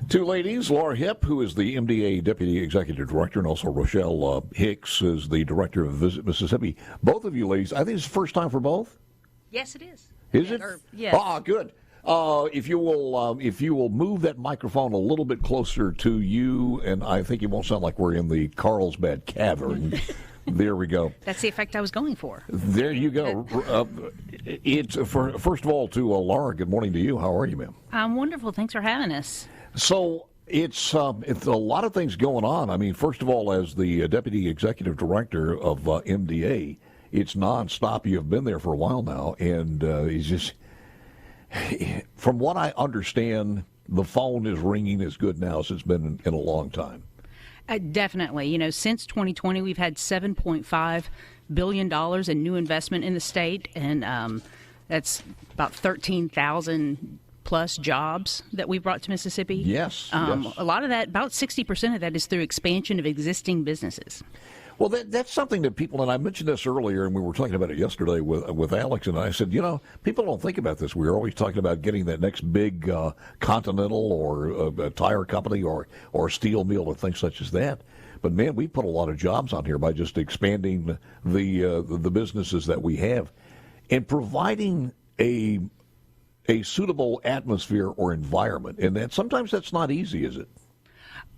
Two ladies, Laura Hipp, who is the MDA Deputy Executive Director, and also Rochelle Hicks is the Director of Visit Mississippi. Both of you ladies, I think it's the first time for both? Yes, it is. Is it? Yes. Ah, good. If you will move that microphone a little bit closer to you, and I think it won't sound like we're in the Carlsbad Cavern. There we go. That's the effect I was going for. There you go. First of all, to Laura, good morning to you. How are you, ma'am? I'm wonderful. Thanks for having us. So it's a lot of things going on. I mean, first of all, as the Deputy Executive Director of MDA, it's nonstop. You've been there for a while now, and he's just, from what I understand, the phone is ringing as good now as it's been in a long time. Definitely. You know, since 2020, we've had $7.5 billion in new investment in the state, and that's about 13,000 plus jobs that we brought to Mississippi. Yes, yes. A lot of that, about 60% of that is through expansion of existing businesses. Well, that's something that people, and I mentioned this earlier, and we were talking about it yesterday with Alex, and I said, you know, people don't think about this. We're always talking about getting that next big Continental or a tire company or steel mill or things such as that. But, man, we put a lot of jobs on here by just expanding the businesses that we have and providing a suitable atmosphere or environment. And sometimes that's not easy, is it?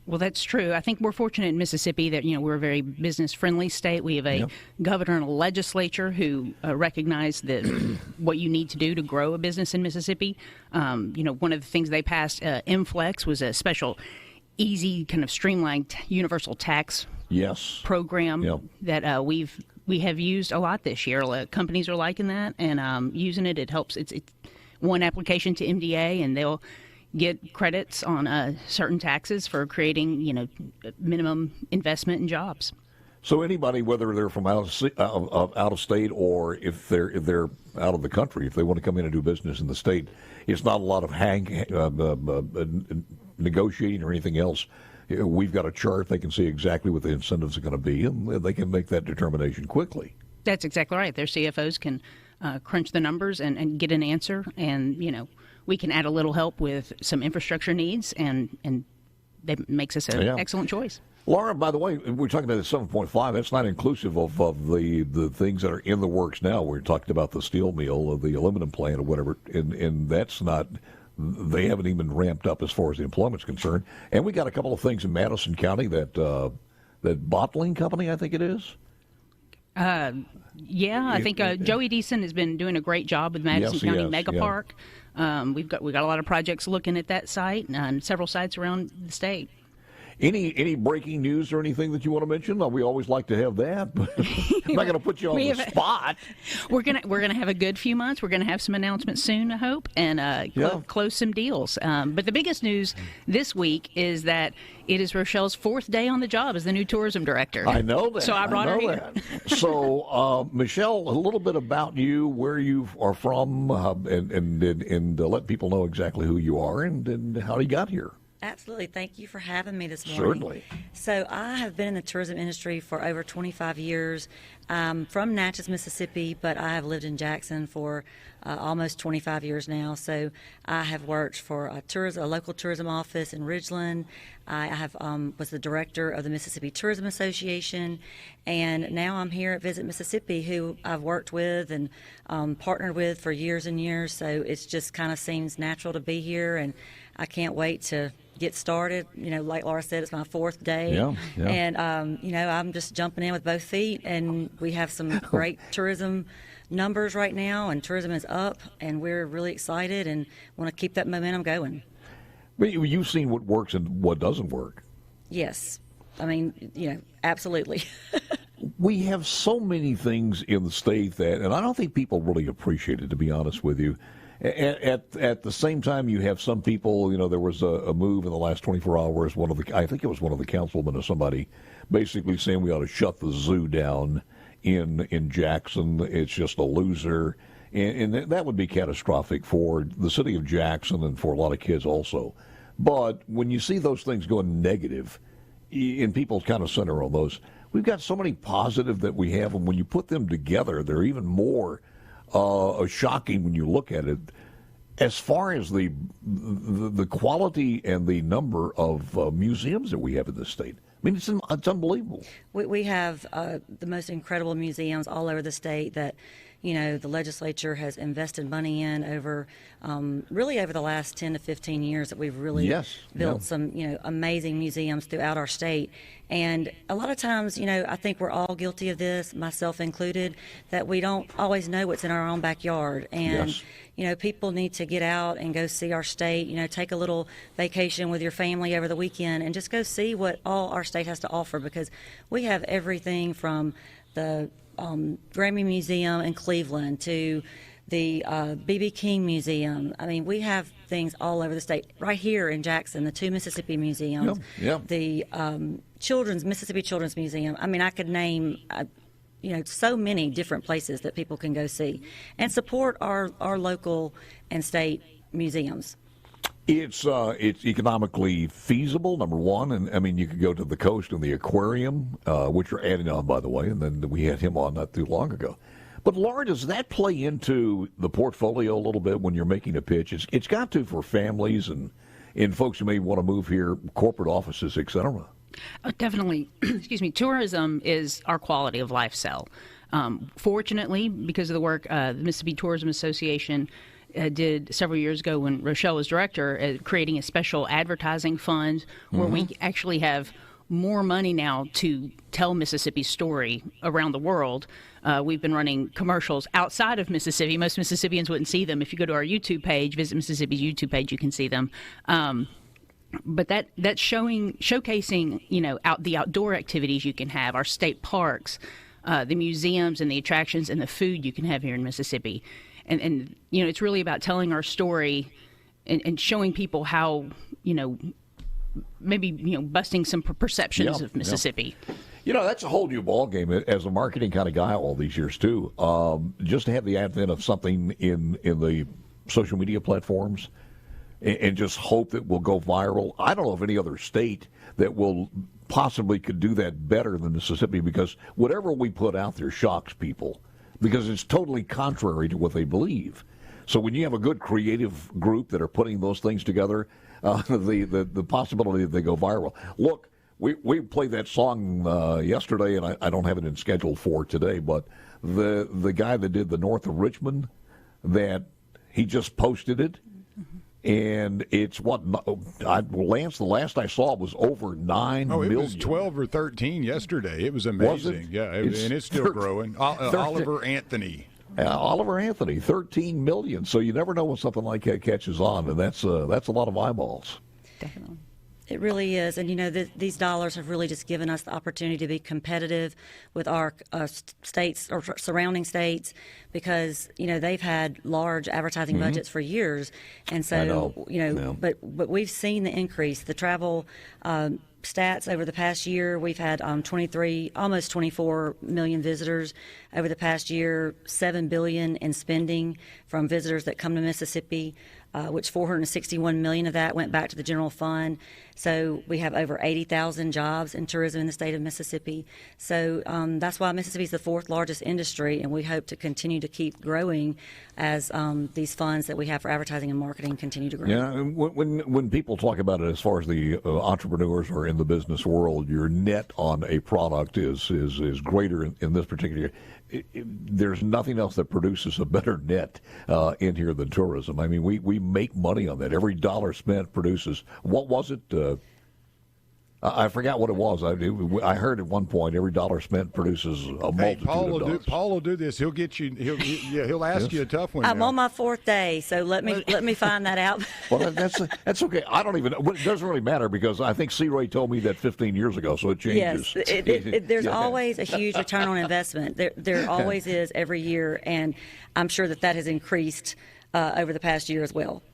Well, that's true. I think we're fortunate in Mississippi that, you know, we're a very business-friendly state. We have a governor and a legislature who recognize that what you need to do to grow a business in Mississippi. You know, one of the things they passed, MFLEX, was a special, easy, kind of streamlined universal tax program that we have used a lot this year. Companies are liking that and using it. It helps. It's one application to MDA, and they'll get credits on certain taxes for creating, you know, minimum investment in jobs. So anybody, whether they're from out of state or if they're out of the country, if they want to come in and do business in the state, it's not a lot of negotiating or anything else. We've got a chart; they can see exactly what the incentives are going to be, and they can make that determination quickly. That's exactly right. Their CFOs can crunch the numbers and get an answer, and you know, we can add a little help with some infrastructure needs, and that makes us an excellent choice. Laura, by the way, we're talking about the 7.5. That's not inclusive of the things that are in the works now. We're talking about the steel mill, or the aluminum plant, or whatever, and that's not. They haven't even ramped up as far as the employment's concerned. And we got a couple of things in Madison County that bottling company, I think it is. I think Joey Deason has been doing a great job with Madison County Mega Park. We've got a lot of projects looking at that site and several sites around the state. Any breaking news or anything that you want to mention? We always like to have that, but I'm not going to put you on the spot. We're gonna have a good few months. We're going to have some announcements soon, I hope, and close some deals. But the biggest news this week is that it is Rochelle's fourth day on the job as the new tourism director. I know that. So I brought her here. So, Michelle, a little bit about you, where you are from, and let people know exactly who you are and how you got here. Absolutely. Thank you for having me this morning. Certainly. So I have been in the tourism industry for over 25 years. I'm from Natchez, Mississippi, but I have lived in Jackson for almost 25 years now. So I have worked for a local tourism office in Ridgeland. I was the director of the Mississippi Tourism Association, and now I'm here at Visit Mississippi, who I've worked with and partnered with for years and years. So it just kind of seems natural to be here, and I can't wait to get started. You know, like Laura said, it's my fourth day. And, I'm just jumping in with both feet, and we have some great tourism numbers right now, and tourism is up, and we're really excited and want to keep that momentum going. But you've seen what works and what doesn't work. Yes. I mean, absolutely. We have so many things in the state that, and I don't think people really appreciate it, to be honest with you. At the same time, you have some people, there was a move in the last 24 hours, I think it was one of the councilmen or somebody, basically saying we ought to shut the zoo down in Jackson. It's just a loser. And that would be catastrophic for the city of Jackson and for a lot of kids also. But when you see those things going negative, and people kind of center on those, we've got so many positive that we have, and when you put them together, they're even more shocking when you look at it. as far as the quality and the number of museums that we have in this state. I mean, it's unbelievable. We have the most incredible museums all over the state that, the legislature has invested money in really over the last 10 to 15 years, that we've really built some, amazing museums throughout our state. And a lot of times, I think we're all guilty of this, myself included, that we don't always know what's in our own backyard. And, people need to get out and go see our state, take a little vacation with your family over the weekend and just go see what all our state has to offer, because we have everything from the Grammy Museum in Cleveland to the B.B. King Museum. I mean, we have things all over the state. Right here in Jackson, the two Mississippi museums, the Mississippi Children's Museum. I mean, I could name, so many different places that people can go see and support our local and state museums. It's economically feasible, number one, and I mean you could go to the coast and the aquarium, which you're adding on, by the way, and then we had him on not too long ago. But Laura, does that play into the portfolio a little bit when you're making a pitch? It's got to for families and folks who may want to move here, corporate offices, etc. Oh, definitely. Excuse me. Tourism is our quality of life sell. Fortunately, because of the work the Mississippi Tourism Association did several years ago when Rochelle was director, creating a special advertising fund where we actually have more money now to tell Mississippi's story around the world. We've been running commercials outside of Mississippi. Most Mississippians wouldn't see them. If you go to our YouTube page, visit Mississippi's YouTube page, you can see them. But that's showcasing, out the outdoor activities you can have, our state parks, the museums and the attractions and the food you can have here in Mississippi. And it's really about telling our story and showing people how, maybe, busting some perceptions of Mississippi. That's a whole new ballgame as a marketing kind of guy all these years, too. Just to have the advent of something in the social media platforms and just hope that will go viral. I don't know of any other state that will possibly could do that better than Mississippi, because whatever we put out there shocks people, because it's totally contrary to what they believe. So when you have a good creative group that are putting those things together, the possibility that they go viral. Look, we played that song yesterday, and I don't have it in schedule for today, but the guy that did the North of Richmond, that he just posted it. And it's Lance, the last I saw was over 9 million. It was 12 or 13 yesterday. It was amazing. And it's still growing. Oliver Anthony. Oliver Anthony, 13 million. So you never know when something like that catches on, and that's a lot of eyeballs. Definitely. It really is. And, these dollars have really just given us the opportunity to be competitive with our states or surrounding states, because, they've had large advertising budgets for years. And so, but we've seen the increase. The travel stats over the past year, we've had almost 24 million visitors over the past year, $7 billion in spending from visitors that come to Mississippi, which 461 million of that went back to the general fund. So we have over 80,000 jobs in tourism in the state of Mississippi. So that's why Mississippi is the fourth largest industry, and we hope to continue to keep growing as these funds that we have for advertising and marketing continue to grow. Yeah, and when people talk about it as far as the entrepreneurs or in the business world, your net on a product is greater in this particular. There's nothing else that produces a better net in here than tourism. I mean, we make money on that. Every dollar spent produces, what was it? I forgot what it was. I heard at one point every dollar spent produces a multitude of dollars. Paul will do this. He'll get you. He'll ask you a tough one. I'm on my fourth day, so let me find that out. Well, that's okay. I don't even. It doesn't really matter, because I think C. Ray told me that 15 years ago, so it changes. Yes, there's always a huge return on investment. There always is every year, and I'm sure that has increased over the past year as well.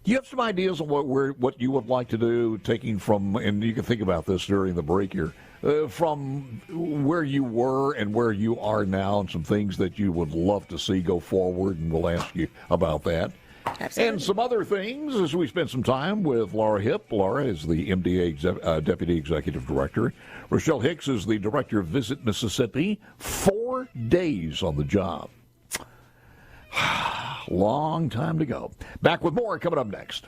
Do you have some ideas on what you would like to do, taking from, and you can think about this during the break here, from where you were and where you are now, and some things that you would love to see go forward, and we'll ask you about that. Absolutely. And some other things as we spend some time with Laura Hipp. Laura is the MDA Deputy Executive Director. Rochelle Hicks is the Director of Visit Mississippi. 4 days on the job. long time to go. Back with more coming up next.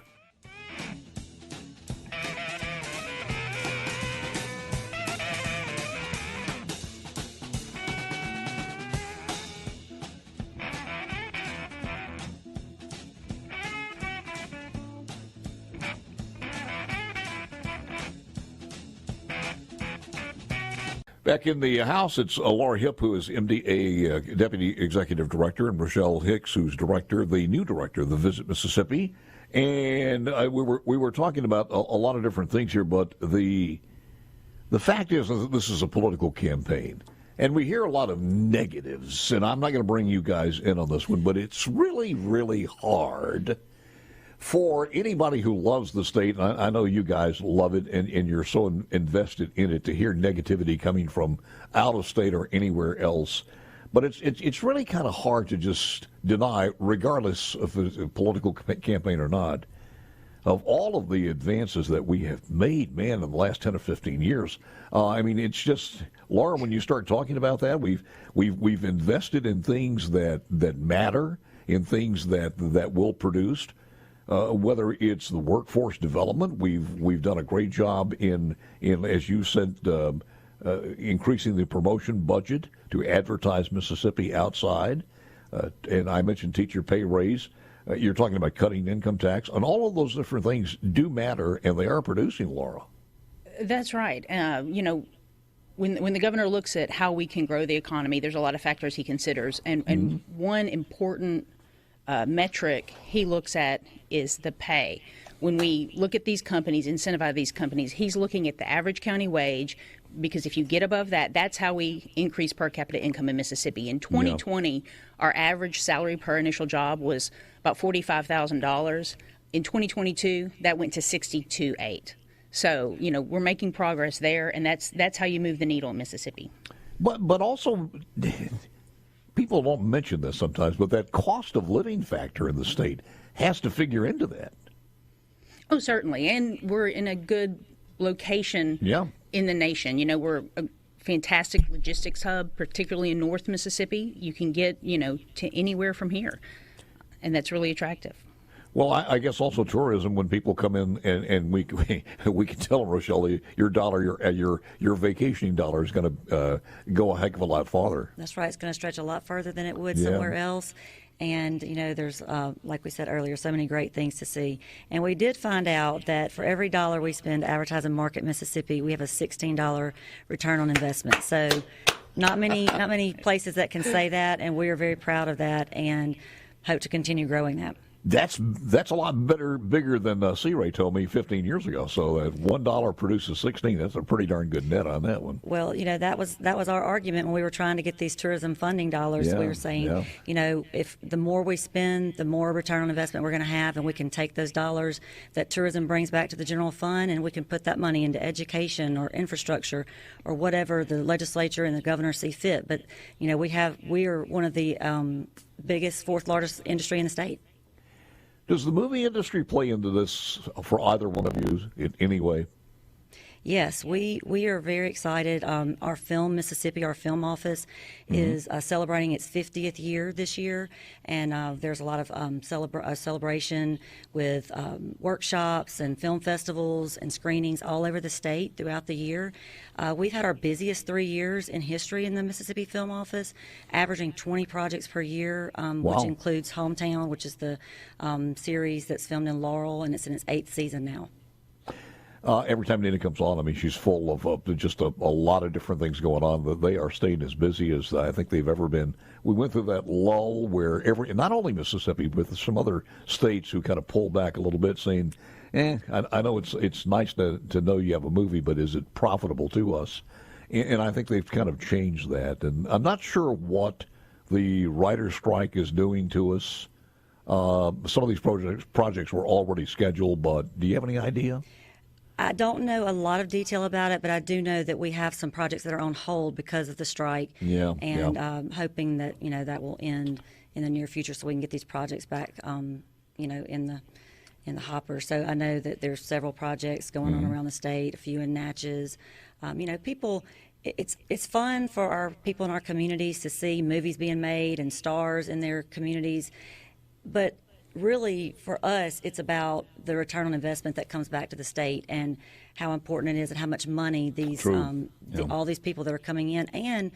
Back in the House, it's Laura Hipp, who is MDA Deputy Executive Director, and Rochelle Hicks, who's the new director of the Visit Mississippi. And we were talking about a lot of different things here, but the fact is that this is a political campaign. And we hear a lot of negatives, and I'm not going to bring you guys in on this one, but it's really, really hard for anybody who loves the state. And I know you guys love it, and you're so invested in it, to hear negativity coming from out of state or anywhere else. But it's really kind of hard to just deny, regardless of if it's a political campaign or not, of all of the advances that we have made, man, in the last 10 or 15 years. I mean, it's just, Laura, when you start talking about that, we've invested in things that matter, in things that will produce. Whether it's the workforce development, we've done a great job in as you said, increasing the promotion budget to advertise Mississippi outside. And I mentioned teacher pay raise. You're talking about cutting income tax, and all of those different things do matter, and they are producing, Laura. That's right. When the governor looks at how we can grow the economy, there's a lot of factors he considers, and one important metric he looks at is the pay. When we look at these companies, incentivize these companies, he's looking at the average county wage, because if you get above that, that's how we increase per capita income in Mississippi. In 2020, our average salary per initial job was about $45,000. In 2022, that went to $62,800. So, we're making progress there, and that's how you move the needle in Mississippi. But also, people don't mention this sometimes, but that cost of living factor in the state has to figure into that. Oh, certainly. And we're in a good location in the nation. We're a fantastic logistics hub, particularly in North Mississippi. You can get, to anywhere from here, and that's really attractive. Well, I guess also tourism, when people come in and we can tell them, Rochelle, your dollar, your vacationing dollar is going to go a heck of a lot farther. That's right. It's going to stretch a lot further than it would somewhere else. And, there's, like we said earlier, so many great things to see. And we did find out that for every dollar we spend advertising Market Mississippi, we have a $16 return on investment. So not many places that can say that, and we are very proud of that and hope to continue growing that. That's a lot bigger than C-Ray told me 15 years ago. So $1 produces 16. That's a pretty darn good net on that one. Well, that was our argument when we were trying to get these tourism funding dollars. We were saying, if the more we spend, the more return on investment we're going to have, and we can take those dollars that tourism brings back to the general fund, and we can put that money into education or infrastructure or whatever the legislature and the governor see fit. But we are one of the biggest, fourth largest industry in the state. Does the movie industry play into this for either one of you in any way? Yes, we are very excited. Our Film Mississippi, our film office, is celebrating its 50th year this year, and there's a lot of celebration with workshops and film festivals and screenings all over the state throughout the year. We've had our busiest 3 years in history in the Mississippi Film Office, averaging 20 projects per year, which includes Hometown, which is the series that's filmed in Laurel, and it's in its 8th season now. Every time Nina comes on, I mean, she's full of just a lot of different things going on. They are staying as busy as I think they've ever been. We went through that lull where not only Mississippi, but some other states who kind of pulled back a little bit, saying, I know it's nice to know you have a movie, but is it profitable to us? And I think they've kind of changed that. And I'm not sure what the writer's strike is doing to us. Some of these projects were already scheduled, but do you have any idea? I don't know a lot of detail about it, but I do know that we have some projects that are on hold because of the strike. Hoping that that will end in the near future, so we can get these projects back, in the hopper. So I know that there's several projects going on around the state, a few in Natchez. People. It's fun for our people in our communities to see movies being made and stars in their communities. But really, for us, it's about the return on investment that comes back to the state and how important it is and how much money these all these people that are coming in and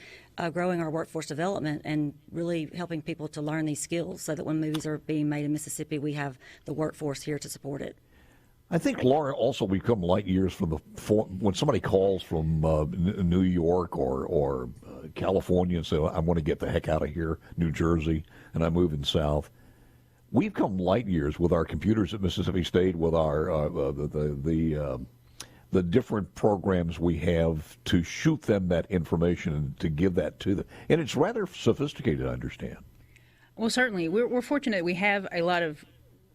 growing our workforce development and really helping people to learn these skills so that when movies are being made in Mississippi, we have the workforce here to support it. I think, Laura, also we come light years from when somebody calls from New York or California and say, I want to get the heck out of here, New Jersey, and I'm moving south. We've come light years with our computers at Mississippi State, with our the different programs we have to shoot them that information and to give that to them. And it's rather sophisticated, I understand. Well, certainly. We're fortunate we have a lot of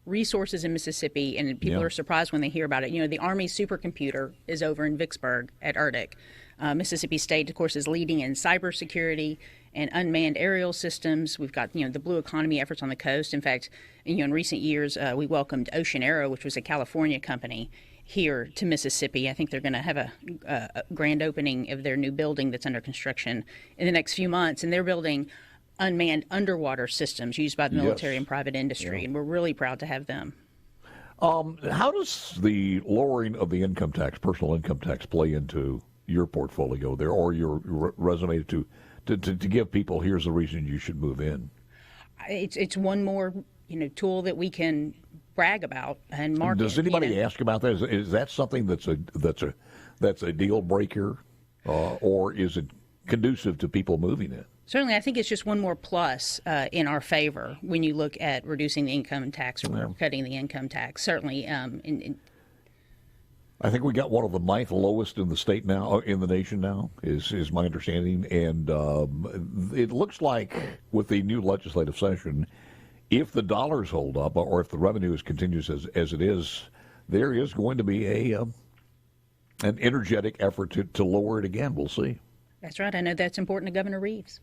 resources in Mississippi, and people are surprised when they hear about it. You know, the Army supercomputer is over in Vicksburg at Urdick. Mississippi State, of course, is leading in cybersecurity and unmanned aerial systems. We've got, the blue economy efforts on the coast. In fact, in recent years, we welcomed Ocean Aero, which was a California company, here to Mississippi. I think they're going to have a grand opening of their new building that's under construction in the next few months, and they're building unmanned underwater systems used by the military and private industry, and we're really proud to have them. How does the lowering of the income tax, personal income tax, play into your portfolio there, or your resume to give people, here's the reason you should move in? It's one more tool that we can brag about and market. Does anybody ask about that? Is that something that's a deal breaker, or is it conducive to people moving in? Certainly, I think it's just one more plus in our favor when you look at reducing the income tax or cutting the income tax. Certainly, I think we got one of the ninth lowest in the state now, in the nation now, is my understanding. And it looks like with the new legislative session, if the dollars hold up or if the revenue continues as it is, there is going to be an energetic effort to lower it again. We'll see. That's right. I know that's important to Governor Reeves.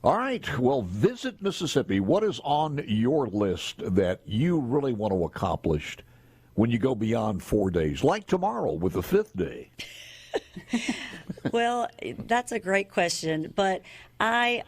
All right. Well, visit Mississippi. What is on your list that you really want to accomplish when you go beyond 4 days, like tomorrow with the 5th day? Well, that's a great question. But I've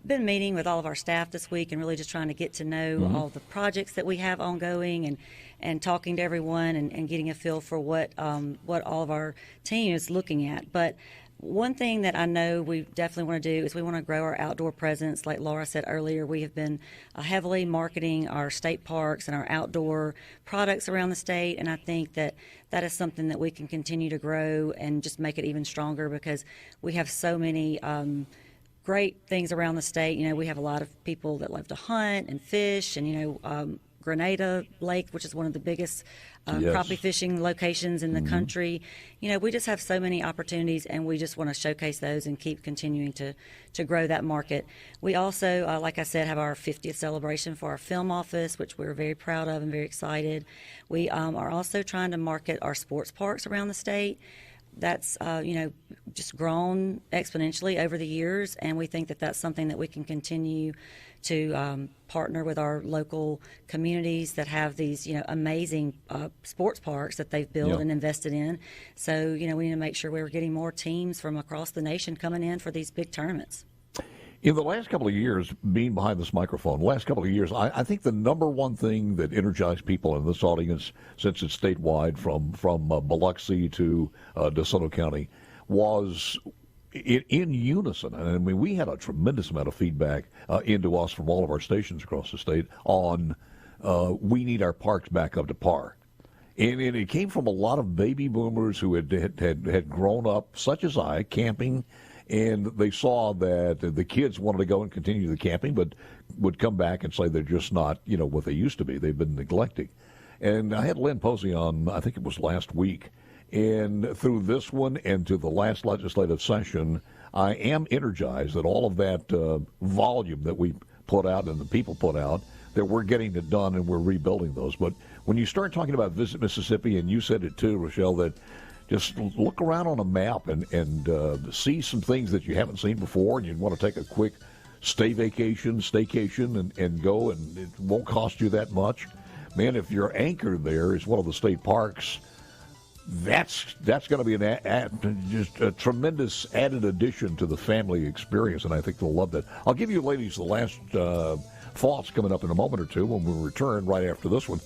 been meeting with all of our staff this week and really just trying to get to know all the projects that we have ongoing and talking to everyone and getting a feel for what all of our team is looking at. But one thing that I know we definitely want to do is we want to grow our outdoor presence. Like Laura said earlier, we have been heavily marketing our state parks and our outdoor products around the state, and I think that is something that we can continue to grow and just make it even stronger because we have so many great things around the state. We have a lot of people that love to hunt and fish, and Grenada Lake, which is one of the biggest crappie fishing locations in the country. We just have so many opportunities, and we just want to showcase those and keep continuing to grow that market. We also, like I said, have our 50th celebration for our film office, which we're very proud of and very excited. We are also trying to market our sports parks around the state. That's, just grown exponentially over the years, and we think that that's something that we can continue to partner with our local communities that have these, amazing sports parks that they've built and invested in. So, we need to make sure we're getting more teams from across the nation coming in for these big tournaments. In the last couple of years, being behind this microphone, I think the number one thing that energized people in this audience, since it's statewide from Biloxi to DeSoto County, was in unison. And I mean, we had a tremendous amount of feedback into us from all of our stations across the state on we need our parks back up to par. And it came from a lot of baby boomers who had grown up, such as I, camping. And they saw that the kids wanted to go and continue the camping, but would come back and say they're just not, what they used to be. They've been neglecting. And I had Lynn Posey on, I think it was last week. And through this one and to the last legislative session, I am energized that all of that volume that we put out and the people put out, that we're getting it done and we're rebuilding those. But when you start talking about Visit Mississippi, and you said it too, Rochelle, that just look around on a map and see some things that you haven't seen before, and you want to take a quick staycation, and go, and it won't cost you that much. Man, if your anchor there is one of the state parks, that's going to be just a tremendous added addition to the family experience, and I think they'll love that. I'll give you ladies the last thoughts coming up in a moment or two when we return right after this one.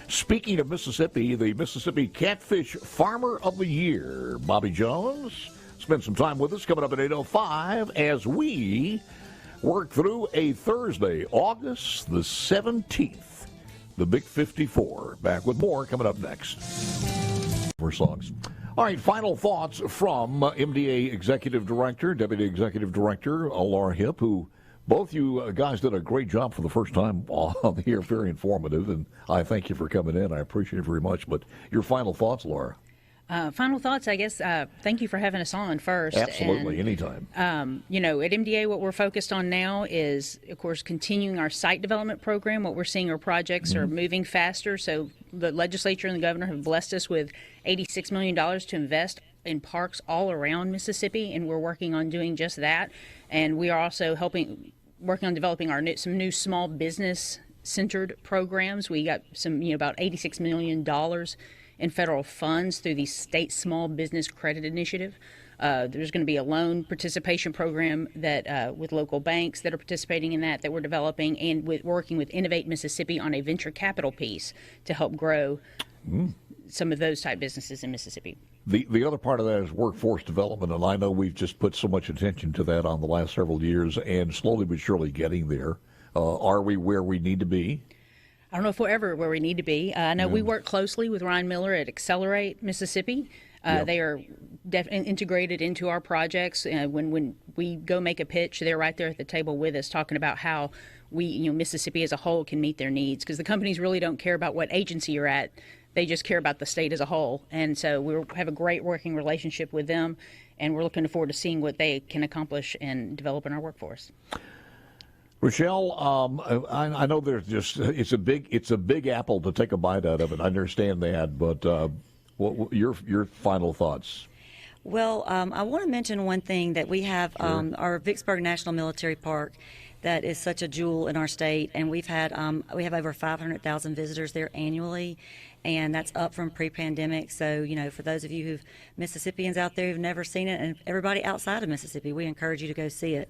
Speaking of Mississippi, the Mississippi Catfish Farmer of the Year, Bobby Jones, spend some time with us coming up at 8:05 as we work through a Thursday, August the 17th, the Big 54. Back with more coming up next. For songs. All right, final thoughts from MDA Executive Director, Deputy Executive Director Laura Hipp, who both you guys did a great job for the first time on here, very informative, and I thank you for coming in. I appreciate it very much. But your final thoughts, Laura? Final thoughts, I guess. Thank you for having us on first. Absolutely, anytime. At MDA, what we're focused on now is, of course, continuing our site development program. What we're seeing our projects are moving faster. So the legislature and the governor have blessed us with $86 million to invest in parks all around Mississippi, and we're working on doing just that. And we are also working on developing some new small business centered programs. We got some, about $86 million in federal funds through the State Small Business Credit Initiative. There's going to be a loan participation program that with local banks that are participating in that we're developing, and working with Innovate Mississippi on a venture capital piece to help grow some of those type businesses in Mississippi. The other part of that is workforce development, and I know we've just put so much attention to that on the last several years, and slowly but surely getting there. Are we where we need to be? I don't know if we're ever where we need to be. I know we work closely with Ryan Miller at Accelerate Mississippi. They are integrated into our projects. When we go make a pitch, they're right there at the table with us, talking about how Mississippi as a whole can meet their needs. Because the companies really don't care about what agency you're at; they just care about the state as a whole. And so we have a great working relationship with them, and we're looking forward to seeing what they can accomplish and develop in our workforce. Rochelle, I know it's a big apple to take a bite out of it. I understand that, but what your final thoughts? Well, I want to mention one thing that we have, our Vicksburg National Military Park, that is such a jewel in our state, and we have over 500,000 visitors there annually, and that's up from pre-pandemic. So, for those of you Mississippians out there who've never seen it, and everybody outside of Mississippi, we encourage you to go see it.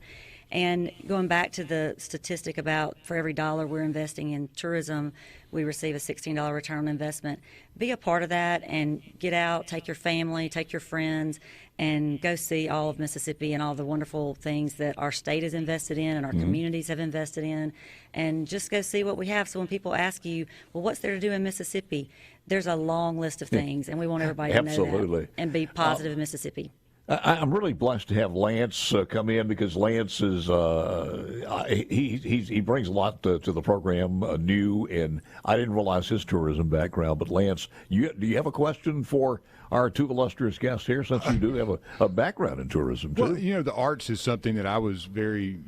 And going back to the statistic about for every dollar we're investing in tourism, we receive a $16 return on investment. Be a part of that and get out, take your family, take your friends, and go see all of Mississippi and all the wonderful things that our state has invested in and our communities have invested in, and just go see what we have. So when people ask you, well, what's there to do in Mississippi? There's a long list of things, and we want everybody to know that and be positive in Mississippi. I'm really blessed to have Lance come in, because Lance is he brings a lot to the program, new, and I didn't realize his tourism background. But Lance, do you have a question for our two illustrious guests here, since you do have a background in tourism too? Well, the arts is something that I was very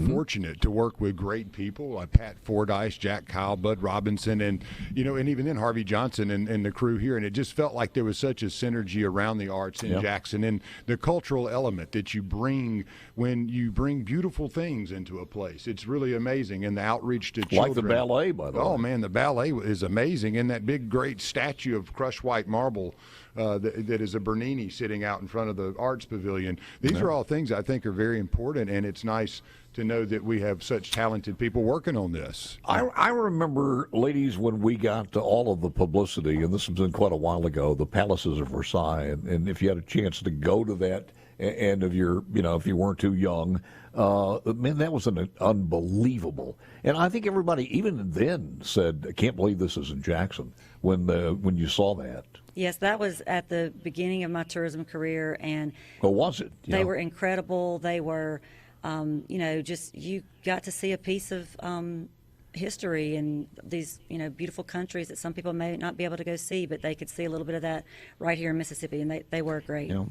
fortunate to work with great people like Pat Fordyce, Jack Kyle, Bud Robinson, and and even then Harvey Johnson and the crew here, and it just felt like there was such a synergy around the arts in Jackson, and the cultural element that you bring when you bring beautiful things into a place. It's really amazing, and the outreach to children. Like the ballet, by the way. Oh man, the ballet is amazing, and that big great statue of crushed white marble that is a Bernini sitting out in front of the Arts Pavilion. These are all things I think are very important, and it's nice to know that we have such talented people working on this. I remember, ladies, when we got to all of the publicity, and this was been quite a while ago, the Palaces of Versailles, and if you had a chance to go to that, and if you weren't too young, man, that was an unbelievable. And I think everybody, even then, said, "I can't believe this is in Jackson." When you saw that. Yes, that was at the beginning of my tourism career, and was it? They were incredible. They were, just you got to see a piece of history and these, beautiful countries that some people may not be able to go see, but they could see a little bit of that right here in Mississippi, and they were great. Yeah.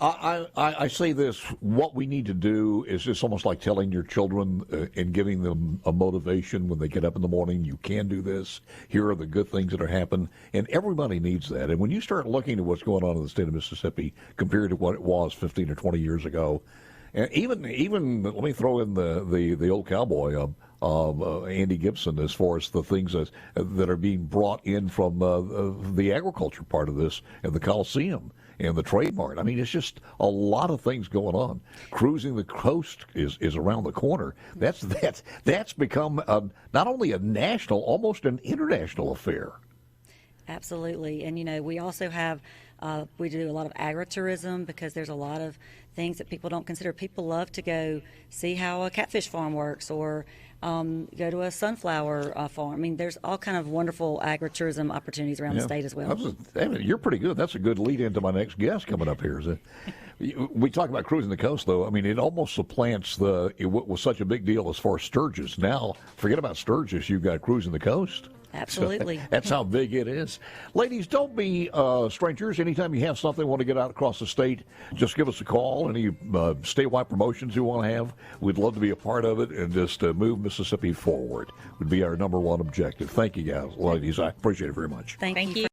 I say this, what we need to do is just almost like telling your children and giving them a motivation when they get up in the morning. You can do this. Here are the good things that are happening. And everybody needs that. And when you start looking at what's going on in the state of Mississippi compared to what it was 15 or 20 years ago, and even let me throw in the old cowboy. Andy Gibson as far as the things that are being brought in from the agriculture part of this and the Coliseum and the Trade Mart. I mean, it's just a lot of things going on. Cruising the coast is around the corner. That's become not only a national, almost an international affair. Absolutely. And, we also have, we do a lot of agritourism because there's a lot of things that people don't consider. People love to go see how a catfish farm works or go to a sunflower farm. I mean, there's all kind of wonderful agritourism opportunities around the state as well. You're pretty good. That's a good lead into my next guest coming up here. We talk about cruising the coast, though. I mean, it almost supplants what was such a big deal as far as Sturgis. Now, forget about Sturgis. You've got cruising the coast. Absolutely. So that's how big it is. Ladies, don't be strangers. Anytime you have something, want to get out across the state, just give us a call. Any statewide promotions you want to have, we'd love to be a part of it and just move Mississippi forward would be our number one objective. Thank you, guys, ladies. I appreciate it very much. Thank you.